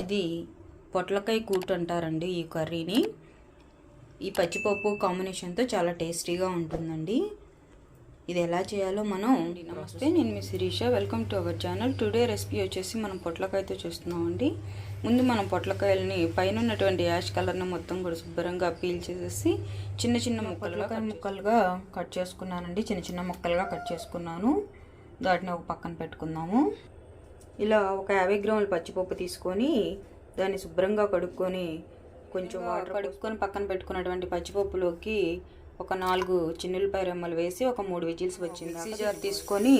ఇది పొట్లకాయ కూటు అంటారండి ఈ కర్రీని. ఈ పచ్చిపప్పు కాంబినేషన్తో చాలా టేస్టీగా ఉంటుందండి. ఇది ఎలా చేయాలో మనం నమస్తే, నేను మీ Sirisha. Welcome to our channel. Today recipe వచ్చేసి మనం పొట్లకాయతో చేస్తున్నామండి. ముందు మనం పొట్లకాయలని పైన ఉన్నటువంటి యాష్ కలర్ని మొత్తం కూడా శుభ్రంగా పీల్ చేసేసి చిన్న చిన్న ముక్కలుగా కట్ చేసుకున్నానండి. చిన్న చిన్న ముక్కలుగా కట్ చేసుకున్నాను. వాటిని ఒక పక్కన పెట్టుకుందాము. ఇలా ఒక 50 గ్రాముల పచ్చిపప్పు తీసుకొని దాన్ని శుభ్రంగా కడుక్కొని కొంచెం వాటర్ కడుక్కొని పక్కన పెట్టుకున్నటువంటి పచ్చిపప్పులోకి ఒక 4 చిన్నులపాయ రెమ్మలు వేసి ఒక 3 విజిల్స్ వచ్చింది. మిక్సీ జార్ తీసుకొని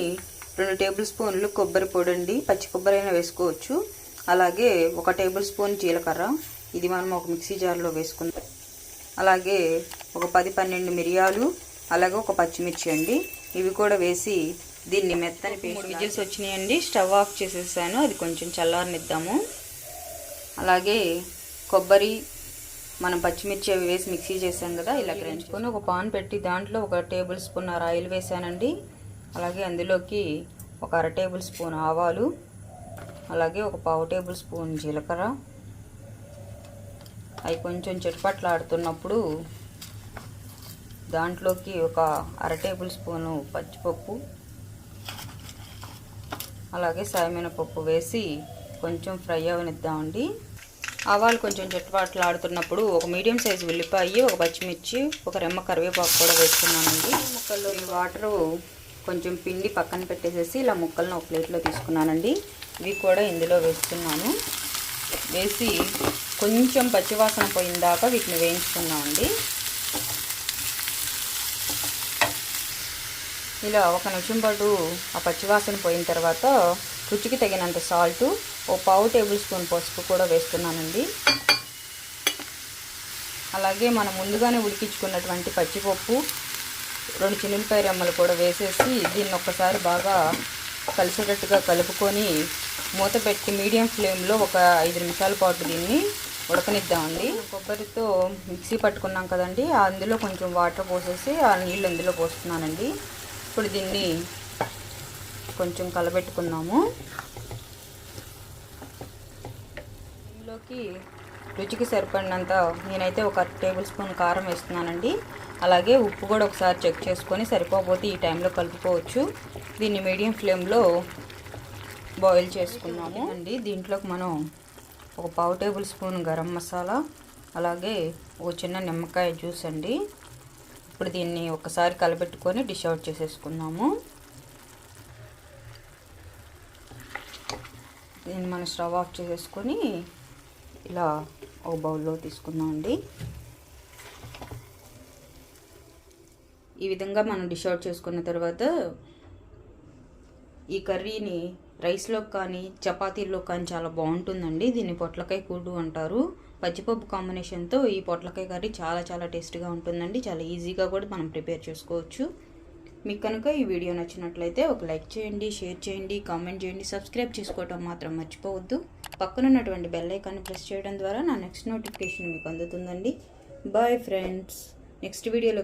2 టేబుల్ స్పూన్లు కొబ్బరి పొడి అండి, పచ్చి కొబ్బరి అయినా వేసుకోవచ్చు. అలాగే 1 టేబుల్ స్పూన్ జీలకర్ర, ఇది మనం ఒక మిక్సీ జార్లో వేసుకుందాం. అలాగే ఒక 10-12 మిరియాలు, అలాగే ఒక పచ్చిమిర్చి అండి, ఇవి కూడా వేసి దీన్ని మెత్తని పేస్ట్. 3 విజిల్స్ వచ్చినాయండి. స్టవ్ ఆఫ్ చేసేసాను. అది కొంచెం చల్లారనిద్దాము. అలాగే కొబ్బరి, మనం పచ్చిమిర్చి అవి వేసి మిక్సీ చేసాం కదా, ఇలా గ్రైంచుకొని ఒక పాన్ పెట్టి దాంట్లో 1 టేబుల్ స్పూన్ ఆయిల్ వేసానండి. అలాగే అందులోకి ఒక 1/2 టేబుల్ స్పూన్ ఆవాలు, అలాగే ఒక 1/2 టేబుల్ స్పూన్ జీలకర్ర. అవి కొంచెం చిటపట్లాడుతున్నప్పుడు దాంట్లోకి ఒక 1/2 టేబుల్ స్పూను పచ్చిపప్పు, అలాగే సాయమినపప్పు వేసి కొంచెం ఫ్రై అవనిద్దామండి. ఆవాలు కొంచెం చిటపట్లాడుతున్నప్పుడు ఒక మీడియం సైజు ఉల్లిపాయ, ఒక పచ్చిమిర్చి, ఒక రెమ్మ కరివేపాకు కూడా వేసుకున్నానండి. ముక్కల్లో వాటరు కొంచెం పిండి పక్కన పెట్టేసేసి ఇలా ముక్కలను ఒక ప్లేట్లో తీసుకున్నానండి. ఇవి కూడా ఇందులో వేస్తున్నాను. వేసి కొంచెం పచ్చివాసన పోయిన దాకా వీటిని వేయించుకున్నామండి. ఇలా 1 నిమిషం పాటు ఆ పచ్చివాసన పోయిన తర్వాత రుచికి తగినంత సాల్ట్, ఓ 1/2 టేబుల్ స్పూన్ పసుపు కూడా వేస్తున్నానండి. అలాగే మనం ముందుగానే ఉడికించుకున్నటువంటి పచ్చిపప్పు, 2 చిన్నులపాయ రెమ్మలు కూడా వేసేసి దీన్ని ఒక్కసారి బాగా కలిసేటట్టుగా కలుపుకొని మూత పెట్టి మీడియం ఫ్లేమ్లో ఒక 5 నిమిషాల పాటు దీన్ని ఉడకనిద్దామండి. కొబ్బరితో మిక్సీ పట్టుకున్నాం కదండి, అందులో కొంచెం వాటర్ పోసేసి ఆ నీళ్ళు అందులో పోస్తున్నానండి. ఇప్పుడు దీన్ని కొంచెం కలబెట్టుకుందాము. దీనిలోకి రుచికి సరిపడినంత నేనైతే ఒక 1 టేబుల్ స్పూన్ కారం వేస్తున్నానండి. అలాగే ఉప్పు కూడా ఒకసారి చెక్ చేసుకొని సరిపోతే ఈ టైంలో కలుపుకోవచ్చు. దీన్ని మీడియం ఫ్లేమ్లో బాయిల్ చేసుకున్నాము అండి. దీంట్లోకి మనం ఒక 1/2 టేబుల్ స్పూన్ గరం మసాలా, అలాగే ఒక చిన్న నిమ్మకాయ జ్యూస్ అండి. ఇప్పుడు దీన్ని ఒకసారి కలబెట్టుకొని డిష్ అవుట్ చేసేసుకుందాము. దీన్ని మనం స్టవ్ ఆఫ్ చేసేసుకొని ఇలా ఒక బౌల్లో తీసుకుందాం అండి. ఈ విధంగా మనం డిష్ అవుట్ చేసుకున్న తర్వాత ఈ కర్రీని రైస్లో కానీ చపాతీల్లో కానీ చాలా బాగుంటుందండి. దీన్ని పొట్లకాయ కూటు అంటారు. పచ్చిపప్పు కాంబినేషన్తో ఈ పొట్లకాయ కర్రీ చాలా చాలా టేస్టీగా ఉంటుందండి. చాలా ఈజీగా కూడా మనం ప్రిపేర్ చేసుకోవచ్చు. మీకు కనుక ఈ వీడియో నచ్చినట్లయితే ఒక లైక్ చేయండి, షేర్ చేయండి, కామెంట్ చేయండి, సబ్స్క్రైబ్ చేసుకోవటం మాత్రం మర్చిపోవద్దు. పక్కనున్నటువంటి బెల్ ఐకాన్ని ప్రెస్ చేయడం ద్వారా నా నెక్స్ట్ నోటిఫికేషన్ మీకు అందుతుందండి. Bye friends. నెక్స్ట్ వీడియోలో